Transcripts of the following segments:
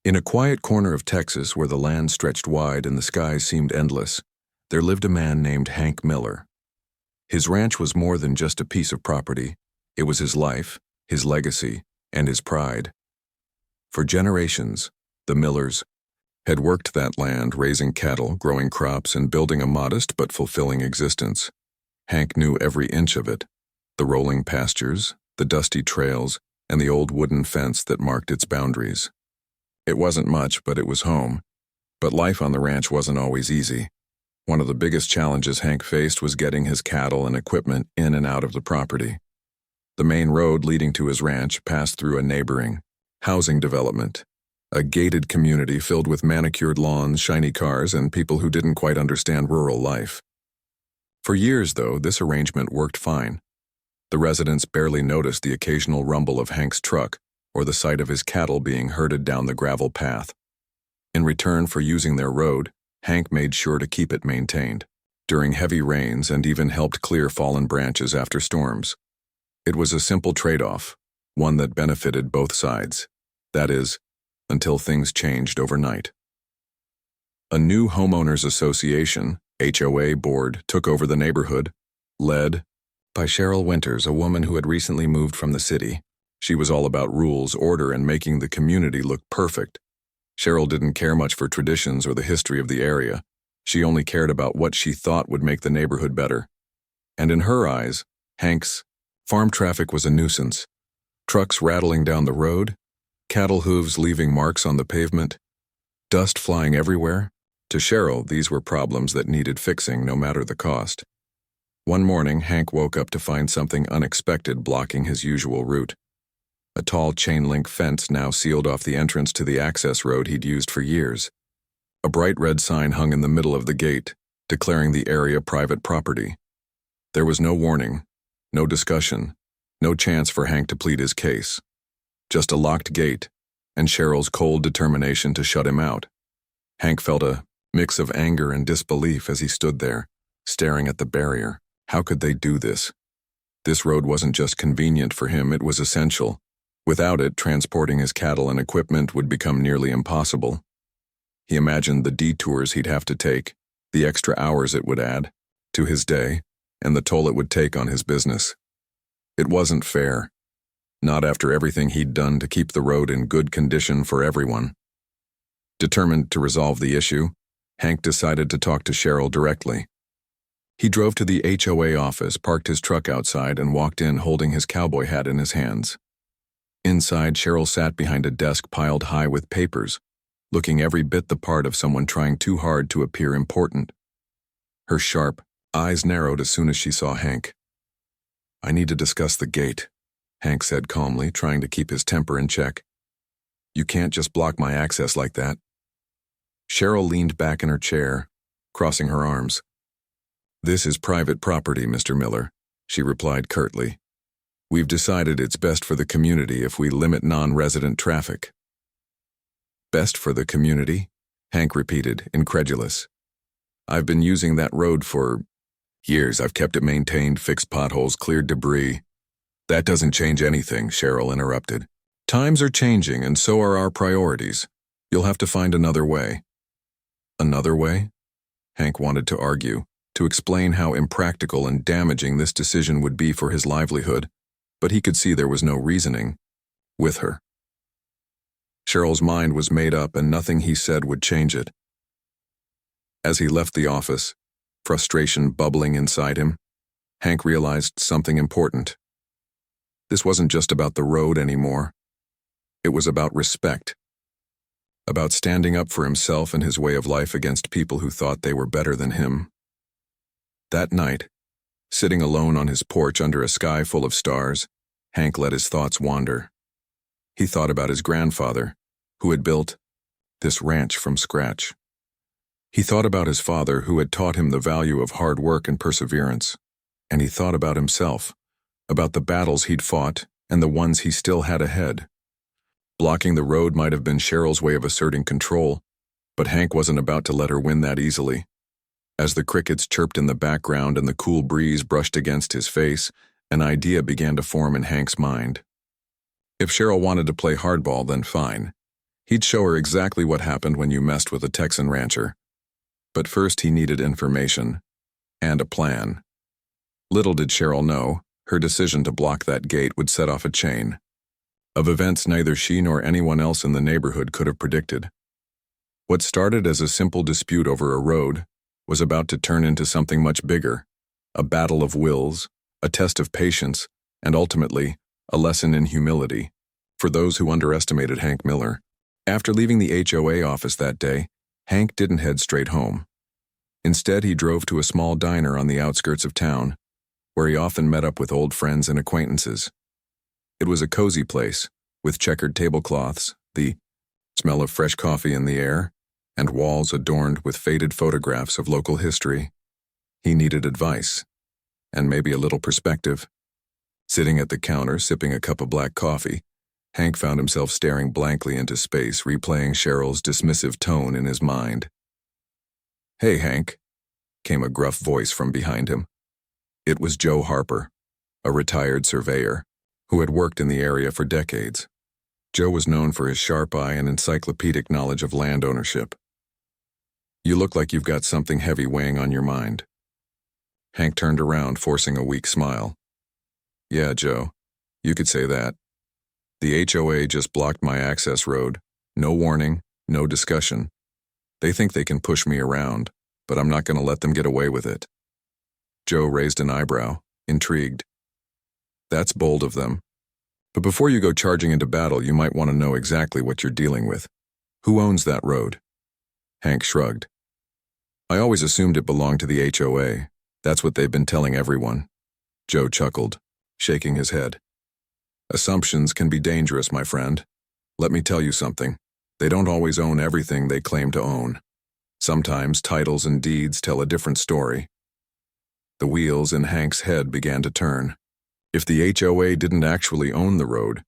In a quiet corner of Texas where the land stretched wide and the skies seemed endless, there lived a man named Hank Miller. His ranch was more than just a piece of property. It was his life, his legacy, and his pride. For generations, the Millers had worked that land, raising cattle, growing crops, and building a modest but fulfilling existence. Hank knew every inch of it, the rolling pastures, the dusty trails, and the old wooden fence that marked its boundaries. It wasn't much, but it was home. But life on the ranch wasn't always easy. One of the biggest challenges Hank faced was getting his cattle and equipment in and out of the property. The main road leading to his ranch passed through a neighboring housing development, a gated community filled with manicured lawns, shiny cars, and people who didn't quite understand rural life. For years, though, this arrangement worked fine. The residents barely noticed the occasional rumble of Hank's truck or the sight of his cattle being herded down the gravel path. In return for using their road, Hank made sure to keep it maintained during heavy rains and even helped clear fallen branches after storms. It was a simple trade-off, one that benefited both sides. That is, until things changed overnight. A new homeowners association, HOA board, took over the neighborhood, led by Cheryl Winters, a woman who had recently moved from the city. She was all about rules, order, and making the community look perfect. Cheryl didn't care much for traditions or the history of the area. She only cared about what she thought would make the neighborhood better. And in her eyes, Hank's farm traffic was a nuisance. Trucks rattling down the road, cattle hooves leaving marks on the pavement, dust flying everywhere. To Cheryl, these were problems that needed fixing no matter the cost. One morning, Hank woke up to find something unexpected blocking his usual route. A tall chain-link fence now sealed off the entrance to the access road he'd used for years. A bright red sign hung in the middle of the gate, declaring the area private property. There was no warning, no discussion, no chance for Hank to plead his case. Just a locked gate, and Cheryl's cold determination to shut him out. Hank felt a mix of anger and disbelief as he stood there, staring at the barrier. How could they do this? This road wasn't just convenient for him, it was essential. Without it, transporting his cattle and equipment would become nearly impossible. He imagined the detours he'd have to take, the extra hours it would add to his day, and the toll it would take on his business. It wasn't fair. Not after everything he'd done to keep the road in good condition for everyone. Determined to resolve the issue, Hank decided to talk to Cheryl directly. He drove to the HOA office, parked his truck outside, and walked in holding his cowboy hat in his hands. Inside, Cheryl sat behind a desk piled high with papers, looking every bit the part of someone trying too hard to appear important. Her sharp eyes narrowed as soon as she saw Hank. "I need to discuss the gate," Hank said calmly, trying to keep his temper in check. "You can't just block my access like that." Cheryl leaned back in her chair, crossing her arms. "This is private property, Mr. Miller," she replied curtly. "We've decided it's best for the community if we limit non-resident traffic." "Best for the community?" Hank repeated, incredulous. "I've been using that road for years. I've kept it maintained, fixed potholes, cleared debris." "That doesn't change anything," Cheryl interrupted. "Times are changing, and so are our priorities. You'll have to find another way." Another way? Hank wanted to argue, to explain how impractical and damaging this decision would be for his livelihood, but he could see there was no reasoning with her. Cheryl's mind was made up, and nothing he said would change it. As he left the office, frustration bubbling inside him, Hank realized something important. This wasn't just about the road anymore. It was about respect. About standing up for himself and his way of life against people who thought they were better than him. That night, sitting alone on his porch under a sky full of stars, Hank let his thoughts wander. He thought about his grandfather, who had built this ranch from scratch. He thought about his father, who had taught him the value of hard work and perseverance. And he thought about himself, about the battles he'd fought and the ones he still had ahead. Blocking the road might have been Cheryl's way of asserting control, but Hank wasn't about to let her win that easily. As the crickets chirped in the background and the cool breeze brushed against his face, an idea began to form in Hank's mind. If Cheryl wanted to play hardball, then fine. He'd show her exactly what happened when you messed with a Texan rancher. But first he needed information. And a plan. Little did Cheryl know, her decision to block that gate would set off a chain of events neither she nor anyone else in the neighborhood could have predicted. What started as a simple dispute over a road was about to turn into something much bigger, a battle of wills, a test of patience, and ultimately, a lesson in humility for those who underestimated Hank Miller. After leaving the HOA office that day, Hank didn't head straight home. Instead, he drove to a small diner on the outskirts of town, where he often met up with old friends and acquaintances. It was a cozy place, with checkered tablecloths, the smell of fresh coffee in the air, and walls adorned with faded photographs of local history. He needed advice, and maybe a little perspective. Sitting at the counter, sipping a cup of black coffee, Hank found himself staring blankly into space, replaying Cheryl's dismissive tone in his mind. "Hey, Hank," came a gruff voice from behind him. It was Joe Harper, a retired surveyor, who had worked in the area for decades. Joe was known for his sharp eye and encyclopedic knowledge of land ownership. "You look like you've got something heavy weighing on your mind." Hank turned around, forcing a weak smile. "Yeah, Joe, you could say that. The HOA just blocked my access road. No warning, no discussion. They think they can push me around, but I'm not going to let them get away with it." Joe raised an eyebrow, intrigued. "That's bold of them. But before you go charging into battle, you might want to know exactly what you're dealing with. Who owns that road?" Hank shrugged. "I always assumed it belonged to the HOA. That's what they've been telling everyone." Joe chuckled, shaking his head. "Assumptions can be dangerous, my friend. Let me tell you something. They don't always own everything they claim to own. Sometimes titles and deeds tell a different story." The wheels in Hank's head began to turn. If the HOA didn't actually own the road,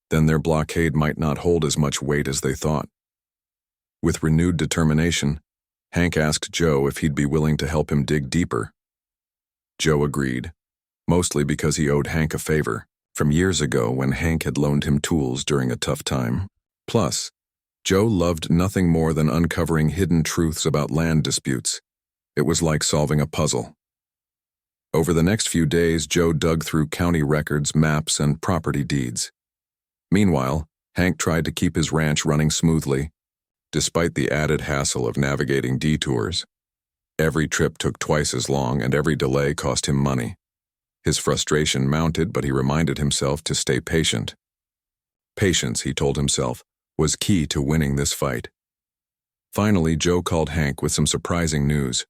then their blockade might not hold as much weight as they thought. With renewed determination, Hank asked Joe if he'd be willing to help him dig deeper. Joe agreed, mostly because he owed Hank a favor from years ago when Hank had loaned him tools during a tough time. Plus, Joe loved nothing more than uncovering hidden truths about land disputes. It was like solving a puzzle. Over the next few days, Joe dug through county records, maps, and property deeds. Meanwhile, Hank tried to keep his ranch running smoothly, despite the added hassle of navigating detours. Every trip took twice as long, and every delay cost him money. His frustration mounted, but he reminded himself to stay patient. Patience, he told himself, was key to winning this fight. Finally, Joe called Hank with some surprising news.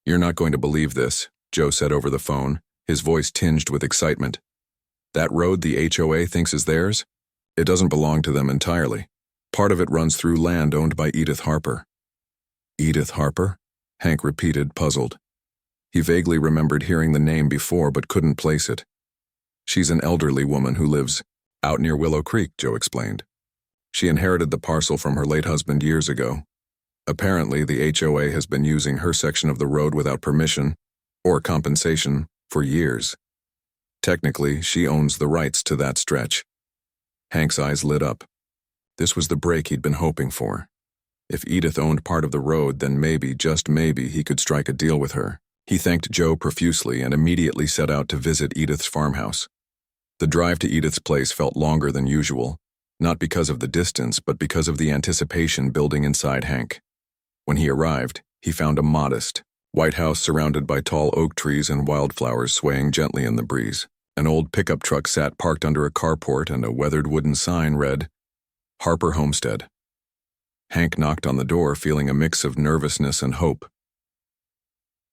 "You're not going to believe this," Joe said over the phone, his voice tinged with excitement. "That road the HOA thinks is theirs? It doesn't belong to them entirely. Part of it runs through land owned by Edith Harper." "Edith Harper?" Hank repeated, puzzled. He vaguely remembered hearing the name before but couldn't place it. "She's an elderly woman who lives out near Willow Creek," Joe explained. "She inherited the parcel from her late husband years ago. Apparently, the HOA has been using her section of the road without permission or compensation for years. Technically, she owns the rights to that stretch." Hank's eyes lit up. This was the break he'd been hoping for. If Edith owned part of the road, then maybe, just maybe, he could strike a deal with her. He thanked Joe profusely and immediately set out to visit Edith's farmhouse. The drive to Edith's place felt longer than usual, not because of the distance, but because of the anticipation building inside Hank. When he arrived, he found a modest, white house surrounded by tall oak trees and wildflowers swaying gently in the breeze. An old pickup truck sat parked under a carport, and a weathered wooden sign read, "Harper Homestead." Hank knocked on the door, feeling a mix of nervousness and hope.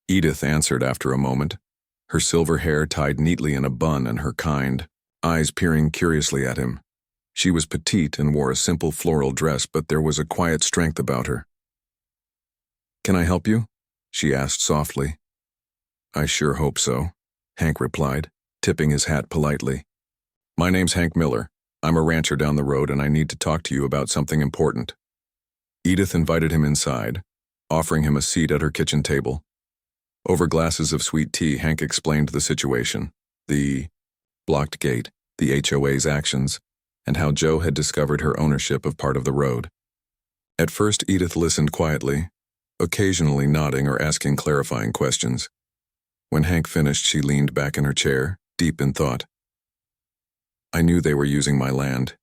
Edith answered after a moment, her silver hair tied neatly in a bun and her kind eyes peering curiously at him. She was petite and wore a simple floral dress, but there was a quiet strength about her. "Can I help you?" she asked softly. "I sure hope so," Hank replied, tipping his hat politely. "My name's Hank Miller. I'm a rancher down the road, and I need to talk to you about something important." Edith invited him inside, offering him a seat at her kitchen table. Over glasses of sweet tea, Hank explained the situation. The blocked gate, the HOA's actions, and how Joe had discovered her ownership of part of the road. At first, Edith listened quietly, occasionally nodding or asking clarifying questions. When Hank finished, she leaned back in her chair, deep in thought. "I knew they were using my land,"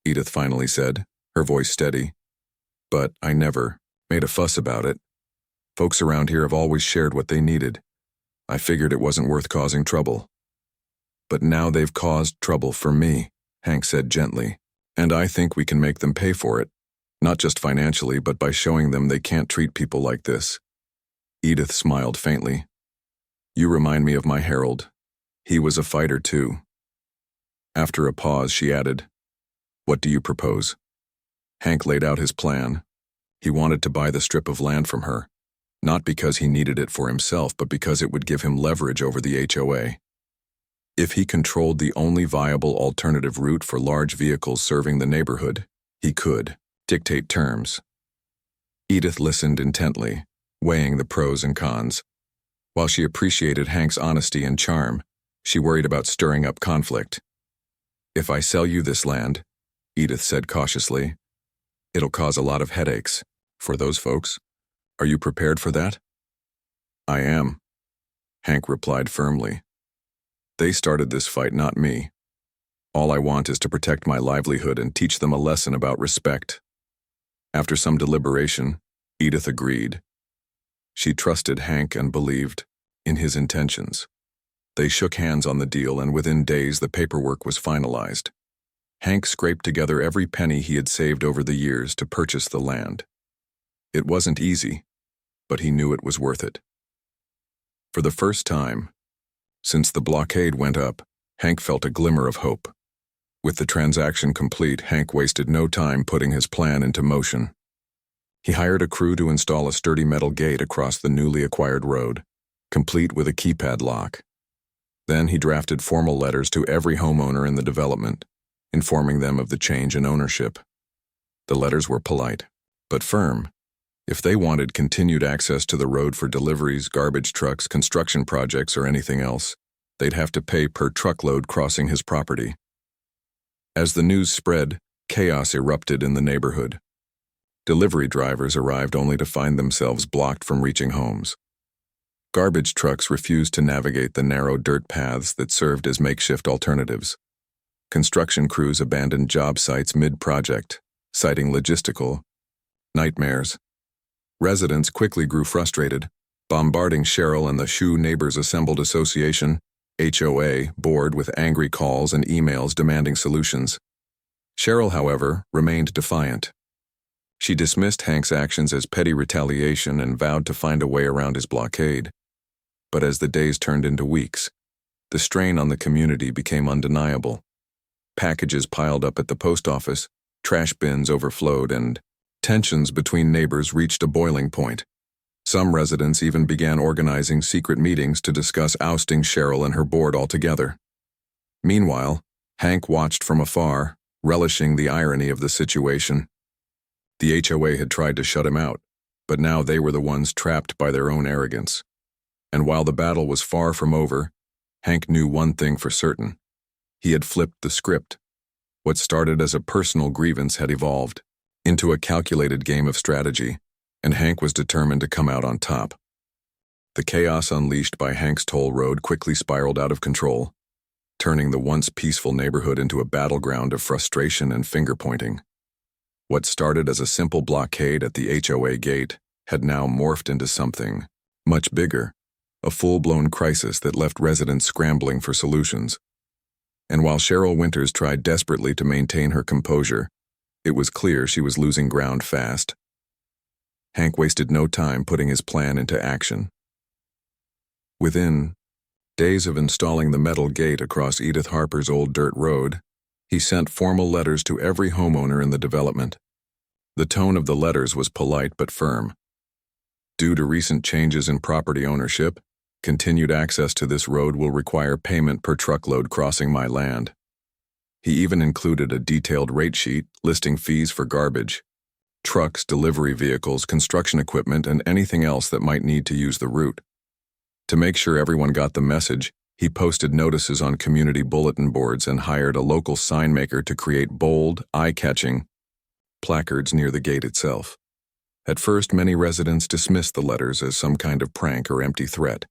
Edith finally said, her voice steady. "But I never made a fuss about it. Folks around here have always shared what they needed. I figured it wasn't worth causing trouble." "But now they've caused trouble for me," Hank said gently, "and I think we can make them pay for it, not just financially, but by showing them they can't treat people like this." Edith smiled faintly. "You remind me of my Harold. He was a fighter too." After a pause, she added, "What do you propose?" Hank laid out his plan. He wanted to buy the strip of land from her, not because he needed it for himself, but because it would give him leverage over the HOA. If he controlled the only viable alternative route for large vehicles serving the neighborhood, he could dictate terms. Edith listened intently, weighing the pros and cons. While she appreciated Hank's honesty and charm, she worried about stirring up conflict. "If I sell you this land," Edith said cautiously, "it'll cause a lot of headaches for those folks. Are you prepared for that?" "I am," Hank replied firmly. "They started this fight, not me. All I want is to protect my livelihood and teach them a lesson about respect." After some deliberation, Edith agreed. She trusted Hank and believed in his intentions. They shook hands on the deal, and within days the paperwork was finalized. Hank scraped together every penny he had saved over the years to purchase the land. It wasn't easy, but he knew it was worth it. For the first time since the blockade went up, Hank felt a glimmer of hope. With the transaction complete, Hank wasted no time putting his plan into motion. He hired a crew to install a sturdy metal gate across the newly acquired road, complete with a keypad lock. Then he drafted formal letters to every homeowner in the development, informing them of the change in ownership. The letters were polite, but firm. If they wanted continued access to the road for deliveries, garbage trucks, construction projects, or anything else, they'd have to pay per truckload crossing his property. As the news spread, chaos erupted in the neighborhood. Delivery drivers arrived only to find themselves blocked from reaching homes. Garbage trucks refused to navigate the narrow dirt paths that served as makeshift alternatives. Construction crews abandoned job sites mid-project, citing logistical nightmares. Residents quickly grew frustrated, bombarding Cheryl and the Shoe Neighbors Assembled Association (HOA) board with angry calls and emails demanding solutions. Cheryl, however, remained defiant. She dismissed Hank's actions as petty retaliation and vowed to find a way around his blockade. But as the days turned into weeks, the strain on the community became undeniable. Packages piled up at the post office, trash bins overflowed, and tensions between neighbors reached a boiling point. Some residents even began organizing secret meetings to discuss ousting Cheryl and her board altogether. Meanwhile, Hank watched from afar, relishing the irony of the situation. The HOA had tried to shut him out, but now they were the ones trapped by their own arrogance. And while the battle was far from over, Hank knew one thing for certain. He had flipped the script. What started as a personal grievance had evolved into a calculated game of strategy, and Hank was determined to come out on top. The chaos unleashed by Hank's toll road quickly spiraled out of control, turning the once peaceful neighborhood into a battleground of frustration and finger-pointing. What started as a simple blockade at the HOA gate had now morphed into something much bigger, a full-blown crisis that left residents scrambling for solutions. And while Cheryl Winters tried desperately to maintain her composure, it was clear she was losing ground fast. Hank wasted no time putting his plan into action. Within days of installing the metal gate across Edith Harper's old dirt road, he sent formal letters to every homeowner in the development. The tone of the letters was polite but firm. Due to recent changes in property ownership, continued access to this road will require payment per truckload crossing my land. He even included a detailed rate sheet listing fees for garbage, trucks, delivery vehicles, construction equipment, and anything else that might need to use the route. To make sure everyone got the message, He posted notices on community bulletin boards and hired a local sign maker to create bold, eye-catching placards near the gate itself. At first, many residents dismissed the letters as some kind of prank or empty threat.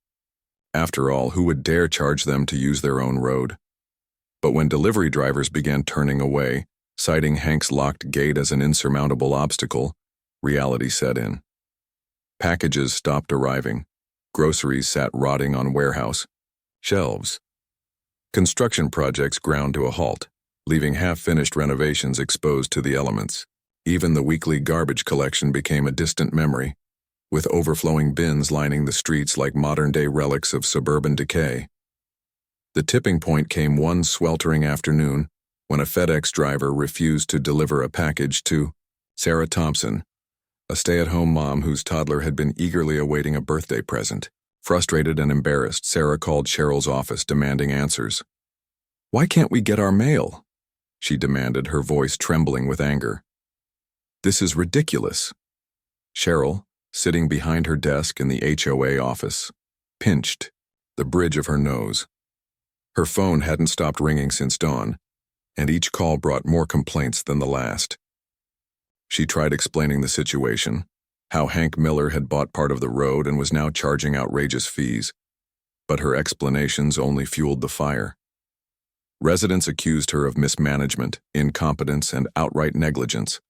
After all, who would dare charge them to use their own road? But when delivery drivers began turning away, citing Hank's locked gate as an insurmountable obstacle, reality set in. Packages stopped arriving. Groceries sat rotting on warehouse shelves. Construction projects ground to a halt, leaving half-finished renovations exposed to the elements. Even the weekly garbage collection became a distant memory, with overflowing bins lining the streets like modern-day relics of suburban decay. The tipping point came one sweltering afternoon when a FedEx driver refused to deliver a package to Sarah Thompson, a stay-at-home mom whose toddler had been eagerly awaiting a birthday present. Frustrated and embarrassed, Sarah called Cheryl's office demanding answers. "Why can't we get our mail?" she demanded, her voice trembling with anger. "This is ridiculous." Cheryl, sitting behind her desk in the HOA office, pinched the bridge of her nose. Her phone hadn't stopped ringing since dawn, and each call brought more complaints than the last. She tried explaining the situation, how Hank Miller had bought part of the road and was now charging outrageous fees, but her explanations only fueled the fire. Residents accused her of mismanagement, incompetence, and outright negligence.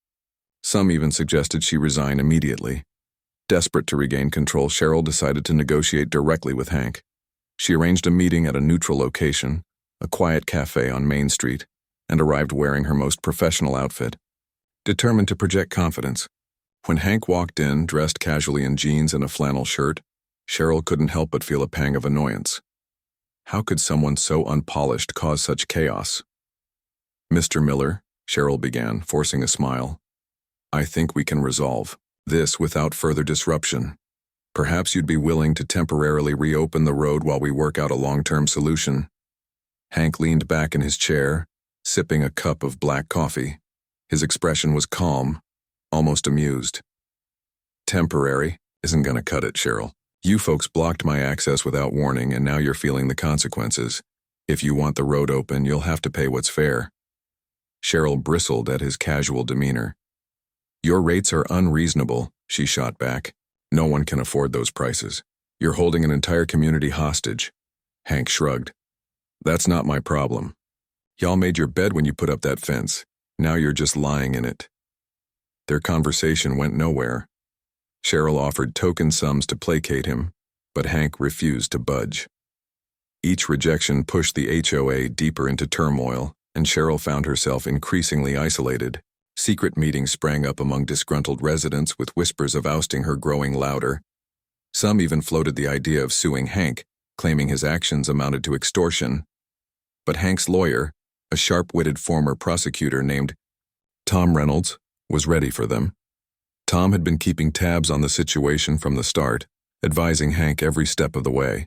Some even suggested she resign immediately. Desperate to regain control, Cheryl decided to negotiate directly with Hank. She arranged a meeting at a neutral location, a quiet cafe on Main Street, and arrived wearing her most professional outfit, determined to project confidence. When Hank walked in, dressed casually in jeans and a flannel shirt, Cheryl couldn't help but feel a pang of annoyance. How could someone so unpolished cause such chaos? "Mr. Miller," Cheryl began, forcing a smile, "I think we can resolve this without further disruption. Perhaps you'd be willing to temporarily reopen the road while we work out a long-term solution." Hank leaned back in his chair, sipping a cup of black coffee. His expression was calm, almost amused. "Temporary isn't gonna cut it, Cheryl. You folks blocked my access without warning, and now you're feeling the consequences. If you want the road open, you'll have to pay what's fair." Cheryl bristled at his casual demeanor. "Your rates are unreasonable," she shot back. "No one can afford those prices. You're holding an entire community hostage." Hank shrugged. "That's not my problem. Y'all made your bed when you put up that fence. Now you're just lying in it." Their conversation went nowhere. Cheryl offered token sums to placate him, but Hank refused to budge. Each rejection pushed the HOA deeper into turmoil, and Cheryl found herself increasingly isolated. Secret meetings sprang up among disgruntled residents, with whispers of ousting her growing louder. Some even floated the idea of suing Hank, claiming his actions amounted to extortion. But Hank's lawyer, a sharp-witted former prosecutor named Tom Reynolds, was ready for them. Tom had been keeping tabs on the situation from the start, advising Hank every step of the way.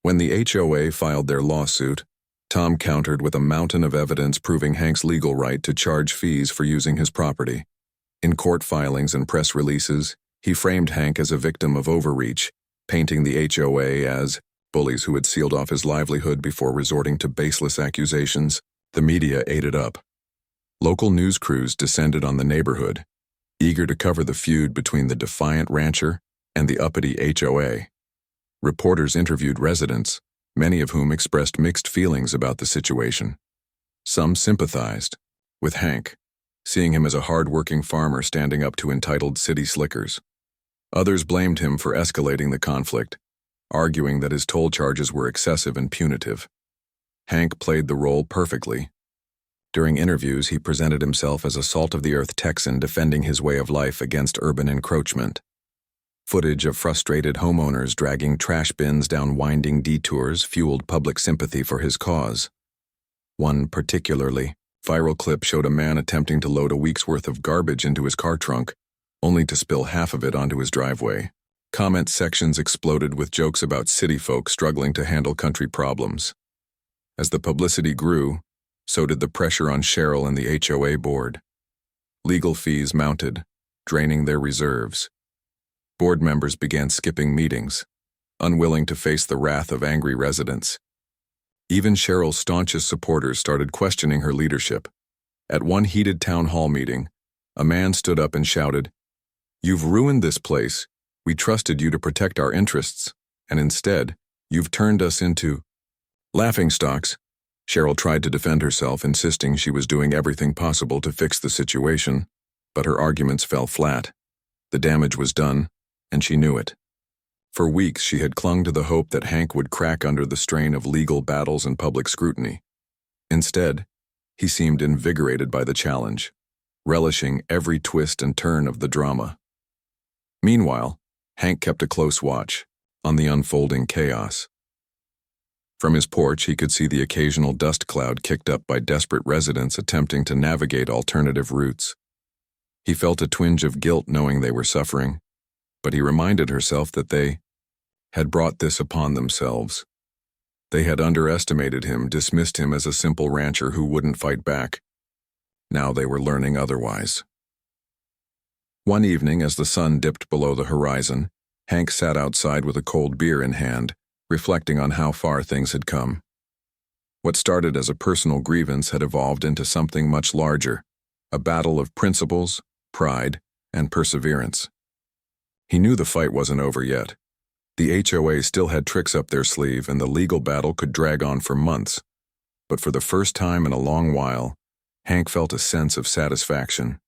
When the HOA filed their lawsuit, Tom countered with a mountain of evidence proving Hank's legal right to charge fees for using his property. In court filings and press releases, he framed Hank as a victim of overreach, painting the HOA as bullies who had sealed off his livelihood before resorting to baseless accusations. The media ate it up. Local news crews descended on the neighborhood, eager to cover the feud between the defiant rancher and the uppity HOA. Reporters interviewed residents, many of whom expressed mixed feelings about the situation. Some sympathized with Hank, seeing him as a hard-working farmer standing up to entitled city slickers. Others blamed him for escalating the conflict, arguing that his toll charges were excessive and punitive. Hank played the role perfectly. During interviews, he presented himself as a salt-of-the-earth Texan defending his way of life against urban encroachment. Footage of frustrated homeowners dragging trash bins down winding detours fueled public sympathy for his cause. One particularly viral clip showed a man attempting to load a week's worth of garbage into his car trunk, only to spill half of it onto his driveway. Comment sections exploded with jokes about city folk struggling to handle country problems. As the publicity grew, so did the pressure on Cheryl and the HOA board. Legal fees mounted, draining their reserves. Board members began skipping meetings, unwilling to face the wrath of angry residents. Even Cheryl's staunchest supporters started questioning her leadership. At one heated town hall meeting, a man stood up and shouted, "You've ruined this place. We trusted you to protect our interests, and instead, you've turned us into laughingstocks." Cheryl tried to defend herself, insisting she was doing everything possible to fix the situation, but her arguments fell flat. The damage was done, and she knew it. For weeks, she had clung to the hope that Hank would crack under the strain of legal battles and public scrutiny. Instead, he seemed invigorated by the challenge, relishing every twist and turn of the drama. Meanwhile, Hank kept a close watch on the unfolding chaos. From his porch, he could see the occasional dust cloud kicked up by desperate residents attempting to navigate alternative routes. He felt a twinge of guilt knowing they were suffering, but he reminded herself that they had brought this upon themselves. They had underestimated him, dismissed him as a simple rancher who wouldn't fight back. Now they were learning otherwise. One evening, as the sun dipped below the horizon, Hank sat outside with a cold beer in hand, reflecting on how far things had come. What started as a personal grievance had evolved into something much larger, a battle of principles, pride, and perseverance. He knew the fight wasn't over yet. The HOA still had tricks up their sleeve, and the legal battle could drag on for months. But for the first time in a long while, Hank felt a sense of satisfaction.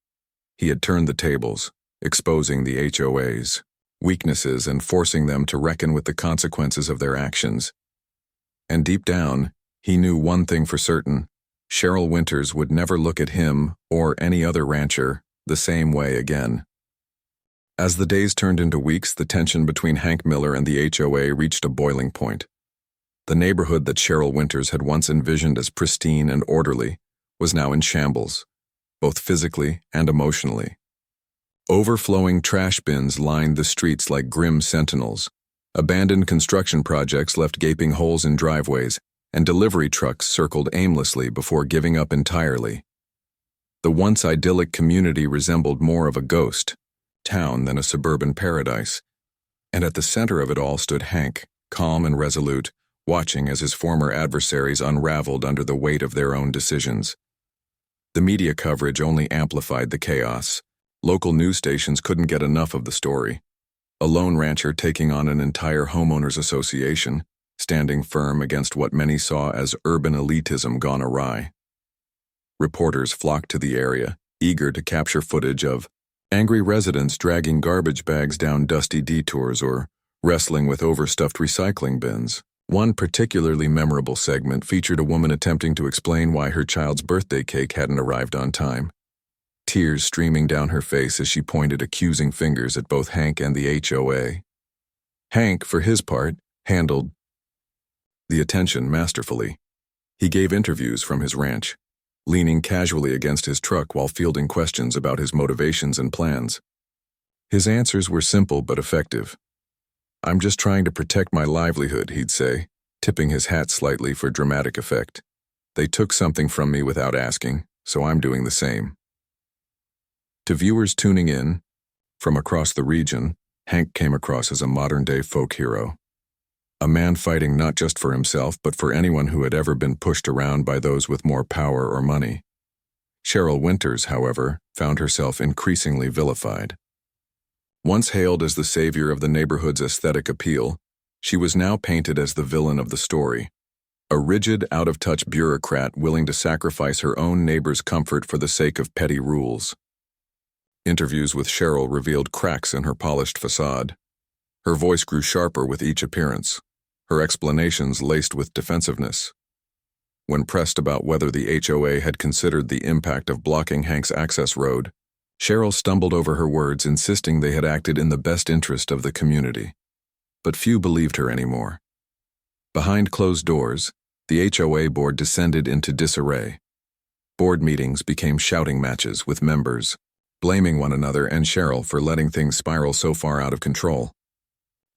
He had turned the tables, exposing the HOA's weaknesses and forcing them to reckon with the consequences of their actions. And deep down, he knew one thing for certain: Cheryl Winters would never look at him or any other rancher the same way again. As the days turned into weeks, the tension between Hank Miller and the HOA reached a boiling point. The neighborhood that Cheryl Winters had once envisioned as pristine and orderly was now in shambles, both physically and emotionally. Overflowing trash bins lined the streets like grim sentinels. Abandoned construction projects left gaping holes in driveways, and delivery trucks circled aimlessly before giving up entirely. The once idyllic community resembled more of a ghost town than a suburban paradise, and at the center of it all stood Hank, calm and resolute, watching as his former adversaries unraveled under the weight of their own decisions. The media coverage only amplified the chaos. Local news stations couldn't get enough of the story. A lone rancher taking on an entire homeowners association, standing firm against what many saw as urban elitism gone awry. Reporters flocked to the area, eager to capture footage of angry residents dragging garbage bags down dusty detours or wrestling with overstuffed recycling bins. One particularly memorable segment featured a woman attempting to explain why her child's birthday cake hadn't arrived on time, tears streaming down her face as she pointed accusing fingers at both Hank and the HOA. Hank, for his part, handled the attention masterfully. He gave interviews from his ranch, leaning casually against his truck while fielding questions about his motivations and plans. His answers were simple but effective. "I'm just trying to protect my livelihood," he'd say, tipping his hat slightly for dramatic effect. "They took something from me without asking, so I'm doing the same." To viewers tuning in from across the region, Hank came across as a modern-day folk hero. A man fighting not just for himself, but for anyone who had ever been pushed around by those with more power or money. Cheryl Winters, however, found herself increasingly vilified. Once hailed as the savior of the neighborhood's aesthetic appeal, she was now painted as the villain of the story. A rigid, out-of-touch bureaucrat willing to sacrifice her own neighbor's comfort for the sake of petty rules. Interviews with Cheryl revealed cracks in her polished facade. Her voice grew sharper with each appearance, her explanations laced with defensiveness. When pressed about whether the HOA had considered the impact of blocking Hank's access road, Cheryl stumbled over her words, insisting they had acted in the best interest of the community. But few believed her anymore. Behind closed doors, the HOA board descended into disarray. Board meetings became shouting matches with members, blaming one another and Cheryl for letting things spiral so far out of control.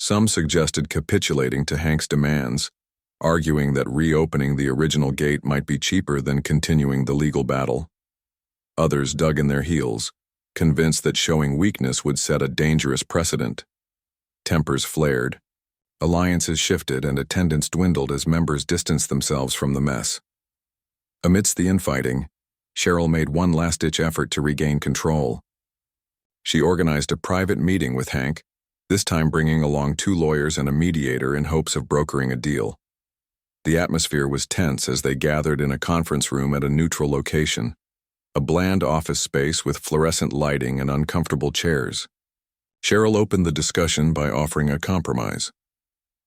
Some suggested capitulating to Hank's demands, arguing that reopening the original gate might be cheaper than continuing the legal battle. Others dug in their heels, convinced that showing weakness would set a dangerous precedent. Tempers flared. Alliances shifted and attendance dwindled as members distanced themselves from the mess. Amidst the infighting, Cheryl made one last-ditch effort to regain control. She organized a private meeting with Hank, this time bringing along 2 lawyers and a mediator in hopes of brokering a deal. The atmosphere was tense as they gathered in a conference room at a neutral location, a bland office space with fluorescent lighting and uncomfortable chairs. Cheryl opened the discussion by offering a compromise.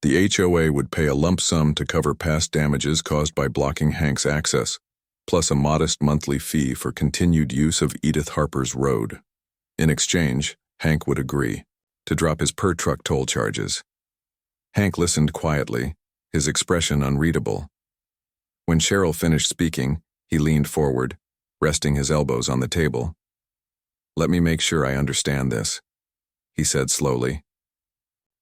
The HOA would pay a lump sum to cover past damages caused by blocking Hank's access, plus a modest monthly fee for continued use of Edith Harper's road. In exchange, Hank would agree to drop his per-truck toll charges. Hank listened quietly, his expression unreadable. When Cheryl finished speaking, he leaned forward, resting his elbows on the table. "Let me make sure I understand this," he said slowly.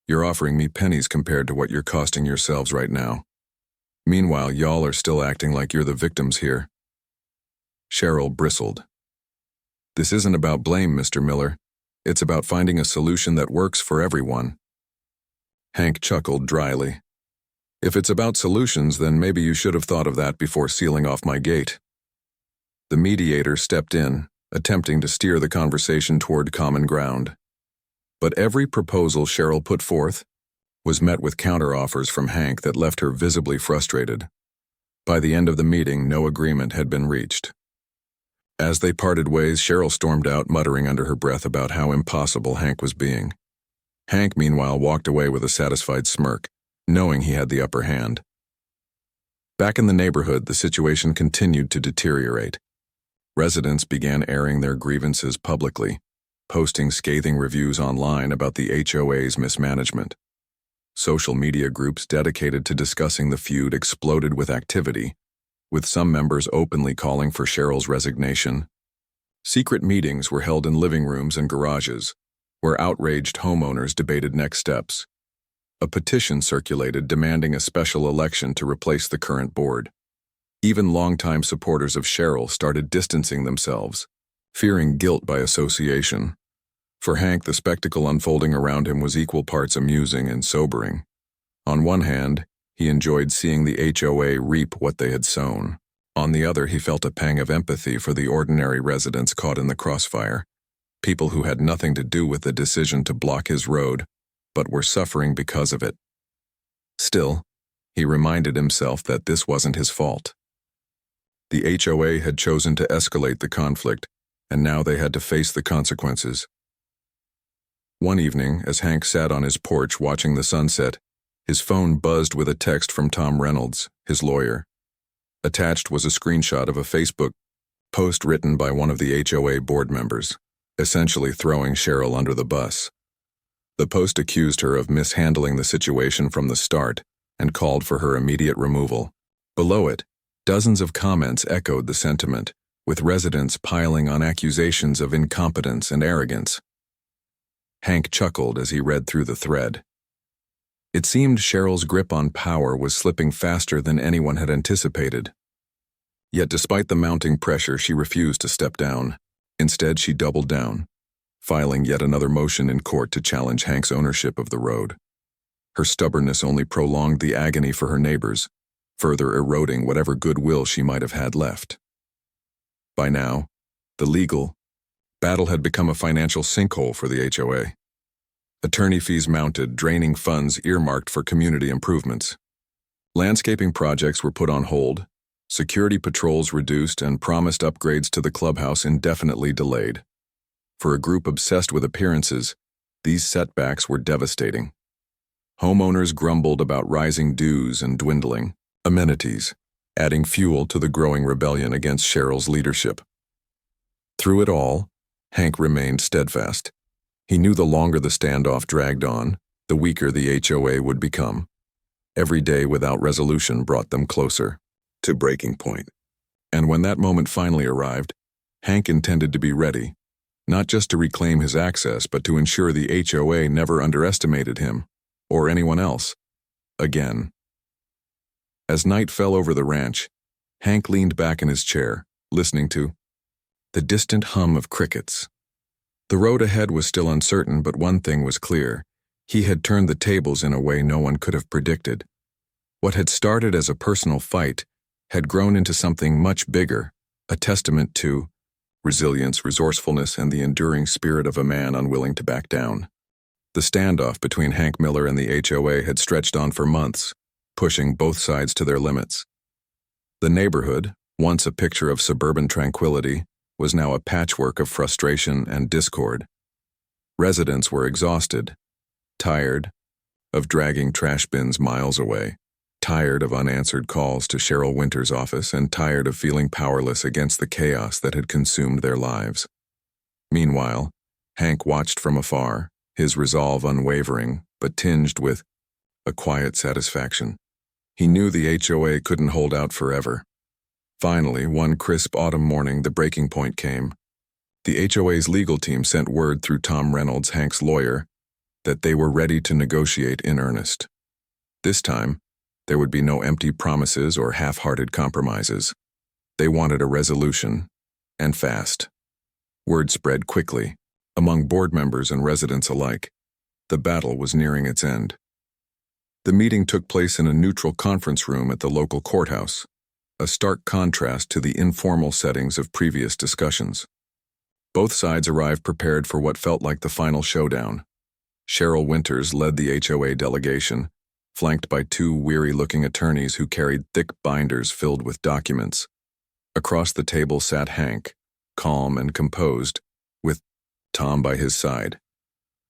"You're offering me pennies compared to what you're costing yourselves right now. Meanwhile, y'all are still acting like you're the victims here." Cheryl bristled. "This isn't about blame, Mr. Miller. It's about finding a solution that works for everyone." Hank chuckled dryly. "If it's about solutions, then maybe you should have thought of that before sealing off my gate." The mediator stepped in, attempting to steer the conversation toward common ground. But every proposal Cheryl put forth was met with counteroffers from Hank that left her visibly frustrated. By the end of the meeting, no agreement had been reached. As they parted ways, Cheryl stormed out, muttering under her breath about how impossible Hank was being. Hank, meanwhile, walked away with a satisfied smirk, knowing he had the upper hand. Back in the neighborhood, the situation continued to deteriorate. Residents began airing their grievances publicly, posting scathing reviews online about the HOA's mismanagement. Social media groups dedicated to discussing the feud exploded with activity, with some members openly calling for Cheryl's resignation. Secret meetings were held in living rooms and garages, where outraged homeowners debated next steps. A petition circulated demanding a special election to replace the current board. Even longtime supporters of Cheryl started distancing themselves, fearing guilt by association. For Hank, the spectacle unfolding around him was equal parts amusing and sobering. On one hand, he enjoyed seeing the HOA reap what they had sown. On the other, he felt a pang of empathy for the ordinary residents caught in the crossfire, people who had nothing to do with the decision to block his road, but were suffering because of it. Still, he reminded himself that this wasn't his fault. The HOA had chosen to escalate the conflict, and now they had to face the consequences. One evening, as Hank sat on his porch watching the sunset, his phone buzzed with a text from Tom Reynolds, his lawyer. Attached was a screenshot of a Facebook post written by one of the HOA board members, essentially throwing Cheryl under the bus. The post accused her of mishandling the situation from the start and called for her immediate removal. Below it, dozens of comments echoed the sentiment, with residents piling on accusations of incompetence and arrogance. Hank chuckled as he read through the thread. It seemed Cheryl's grip on power was slipping faster than anyone had anticipated. Yet despite the mounting pressure, she refused to step down. Instead, she doubled down, filing yet another motion in court to challenge Hank's ownership of the road. Her stubbornness only prolonged the agony for her neighbors, further eroding whatever goodwill she might have had left. By now, the legal battle had become a financial sinkhole for the HOA. Attorney fees mounted, draining funds earmarked for community improvements. Landscaping projects were put on hold, security patrols reduced, and promised upgrades to the clubhouse indefinitely delayed. For a group obsessed with appearances, these setbacks were devastating. Homeowners grumbled about rising dues and dwindling amenities, adding fuel to the growing rebellion against Cheryl's leadership. Through it all, Hank remained steadfast. He knew the longer the standoff dragged on, the weaker the HOA would become. Every day without resolution brought them closer to breaking point. And when that moment finally arrived, Hank intended to be ready, not just to reclaim his access, but to ensure the HOA never underestimated him, or anyone else, again. As night fell over the ranch, Hank leaned back in his chair, listening to the distant hum of crickets. The road ahead was still uncertain, but one thing was clear. He had turned the tables in a way no one could have predicted. What had started as a personal fight had grown into something much bigger, a testament to resilience, resourcefulness, and the enduring spirit of a man unwilling to back down. The standoff between Hank Miller and the HOA had stretched on for months, pushing both sides to their limits. The neighborhood, once a picture of suburban tranquility, was now a patchwork of frustration and discord. Residents were exhausted, tired of dragging trash bins miles away, tired of unanswered calls to Cheryl Winter's office, and tired of feeling powerless against the chaos that had consumed their lives. Meanwhile, Hank watched from afar, his resolve unwavering, but tinged with a quiet satisfaction. He knew the HOA couldn't hold out forever. Finally, one crisp autumn morning, the breaking point came. The HOA's legal team sent word through Tom Reynolds, Hank's lawyer, that they were ready to negotiate in earnest. This time, there would be no empty promises or half-hearted compromises. They wanted a resolution, and fast. Word spread quickly, among board members and residents alike. The battle was nearing its end. The meeting took place in a neutral conference room at the local courthouse, a stark contrast to the informal settings of previous discussions. Both sides arrived prepared for what felt like the final showdown. Cheryl Winters led the HOA delegation, flanked by two weary-looking attorneys who carried thick binders filled with documents. Across the table sat Hank, calm and composed, with Tom by his side.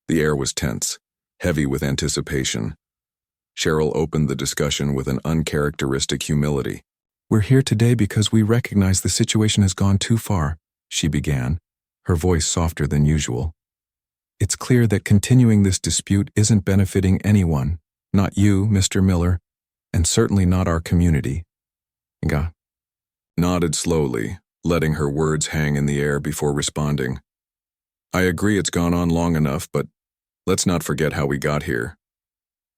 The air was tense, heavy with anticipation. Cheryl opened the discussion with an uncharacteristic humility. "We're here today because we recognize the situation has gone too far," she began, her voice softer than usual. "It's clear that continuing this dispute isn't benefiting anyone, not you, Mr. Miller, and certainly not our community." Nga nodded slowly, letting her words hang in the air before responding. "I agree it's gone on long enough, but let's not forget how we got here.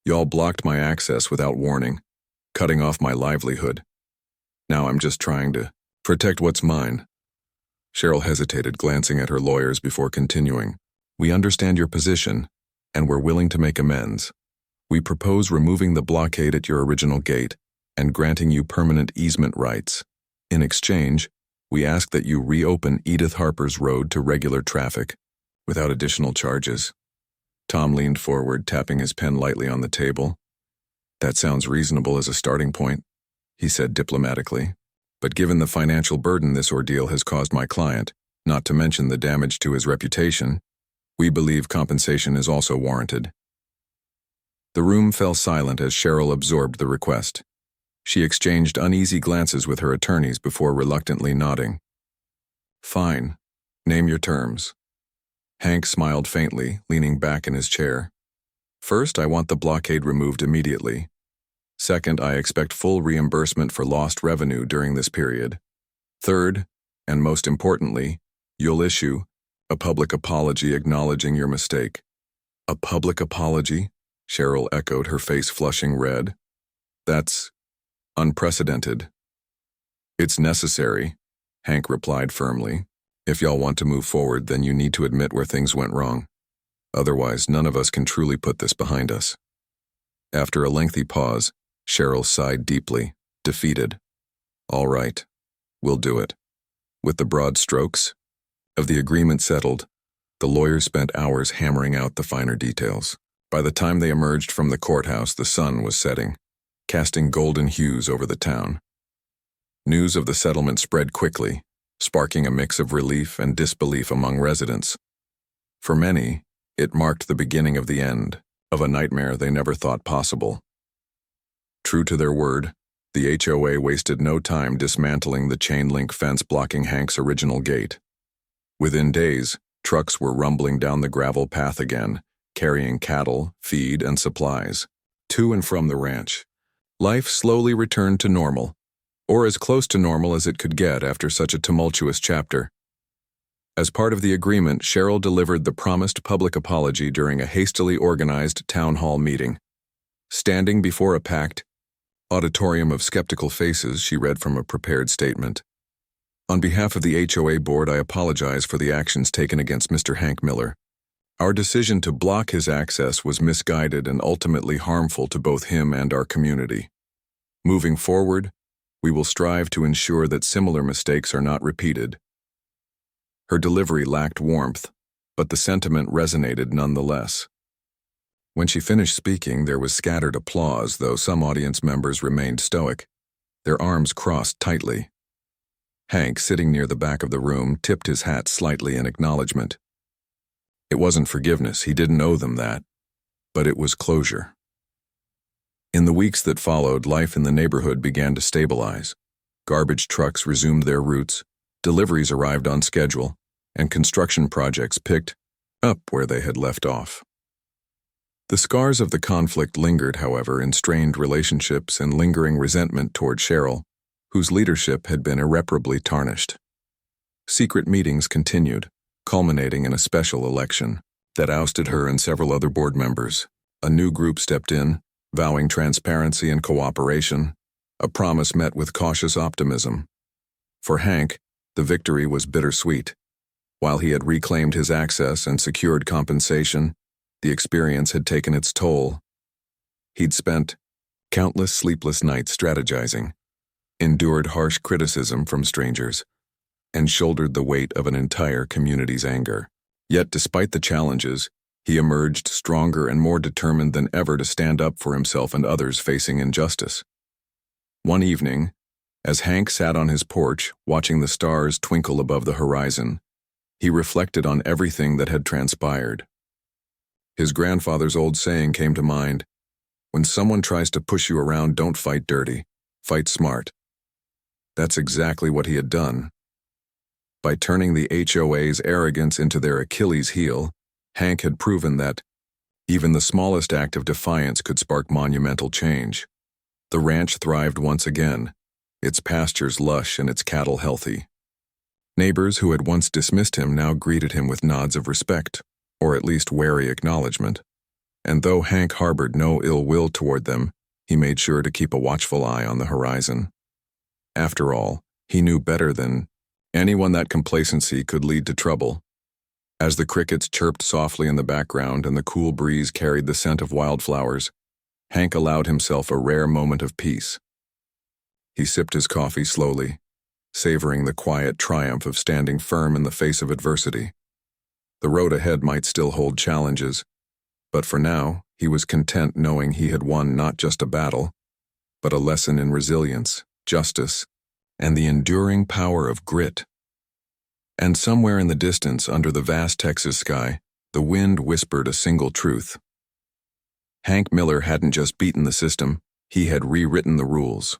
Y'all blocked my access without warning, cutting off my livelihood. Now I'm just trying to protect what's mine." Cheryl hesitated, glancing at her lawyers before continuing. "We understand your position, and we're willing to make amends. We propose removing the blockade at your original gate and granting you permanent easement rights. In exchange, we ask that you reopen Edith Harper's Road to regular traffic, without additional charges." Tom leaned forward, tapping his pen lightly on the table. "That sounds reasonable as a starting point," he said diplomatically. "But given the financial burden this ordeal has caused my client, not to mention the damage to his reputation, we believe compensation is also warranted." The room fell silent as Cheryl absorbed the request. She exchanged uneasy glances with her attorneys before reluctantly nodding. "Fine. Name your terms." Hank smiled faintly, leaning back in his chair. "First, I want the blockade removed immediately. Second, I expect full reimbursement for lost revenue during this period. Third, and most importantly, you'll issue a public apology acknowledging your mistake." "A public apology?" Cheryl echoed, her face flushing red. "That's unprecedented." "It's necessary," Hank replied firmly. "If y'all want to move forward, then you need to admit where things went wrong. Otherwise, none of us can truly put this behind us." After a lengthy pause, Cheryl sighed deeply, defeated. "All right, we'll do it." With the broad strokes of the agreement settled, the lawyers spent hours hammering out the finer details. By the time they emerged from the courthouse, the sun was setting, casting golden hues over the town. News of the settlement spread quickly, sparking a mix of relief and disbelief among residents. For many, it marked the beginning of the end, of a nightmare they never thought possible. True to their word, the HOA wasted no time dismantling the chain-link fence blocking Hank's original gate. Within days, trucks were rumbling down the gravel path again, carrying cattle, feed, and supplies to and from the ranch. Life slowly returned to normal, or as close to normal as it could get after such a tumultuous chapter. As part of the agreement, Cheryl delivered the promised public apology during a hastily organized town hall meeting. Standing before a packed auditorium of skeptical faces, she read from a prepared statement. "On behalf of the HOA board, I apologize for the actions taken against Mr. Hank Miller. Our decision to block his access was misguided and ultimately harmful to both him and our community. Moving forward, we will strive to ensure that similar mistakes are not repeated. Her delivery lacked warmth, but the sentiment resonated nonetheless. When she finished speaking, there was scattered applause, though some audience members remained stoic, their arms crossed tightly. Hank, sitting near the back of the room, tipped his hat slightly in acknowledgement. It wasn't forgiveness, he didn't owe them that, but it was closure. In the weeks that followed, life in the neighborhood began to stabilize. Garbage trucks resumed their routes, deliveries arrived on schedule, and construction projects picked up where they had left off. The scars of the conflict lingered, however, in strained relationships and lingering resentment toward Cheryl, whose leadership had been irreparably tarnished. Secret meetings continued, culminating in a special election that ousted her and several other board members. A new group stepped in, vowing transparency and cooperation, a promise met with cautious optimism. For Hank, the victory was bittersweet. While he had reclaimed his access and secured compensation, the experience had taken its toll. He'd spent countless sleepless nights strategizing, endured harsh criticism from strangers, and shouldered the weight of an entire community's anger. Yet despite the challenges, he emerged stronger and more determined than ever to stand up for himself and others facing injustice. One evening, as Hank sat on his porch, watching the stars twinkle above the horizon, he reflected on everything that had transpired. His grandfather's old saying came to mind, "When someone tries to push you around, don't fight dirty, fight smart." That's exactly what he had done. By turning the HOA's arrogance into their Achilles heel, Hank had proven that even the smallest act of defiance could spark monumental change. The ranch thrived once again, its pastures lush and its cattle healthy. Neighbors who had once dismissed him now greeted him with nods of respect, or at least wary acknowledgement. And though Hank harbored no ill will toward them, he made sure to keep a watchful eye on the horizon. After all, he knew better than anyone that complacency could lead to trouble. As the crickets chirped softly in the background and the cool breeze carried the scent of wildflowers, Hank allowed himself a rare moment of peace. He sipped his coffee slowly, savoring the quiet triumph of standing firm in the face of adversity. The road ahead might still hold challenges, but for now, he was content knowing he had won not just a battle, but a lesson in resilience, justice, and the enduring power of grit. And somewhere in the distance, under the vast Texas sky, the wind whispered a single truth. Hank Miller hadn't just beaten the system, he had rewritten the rules.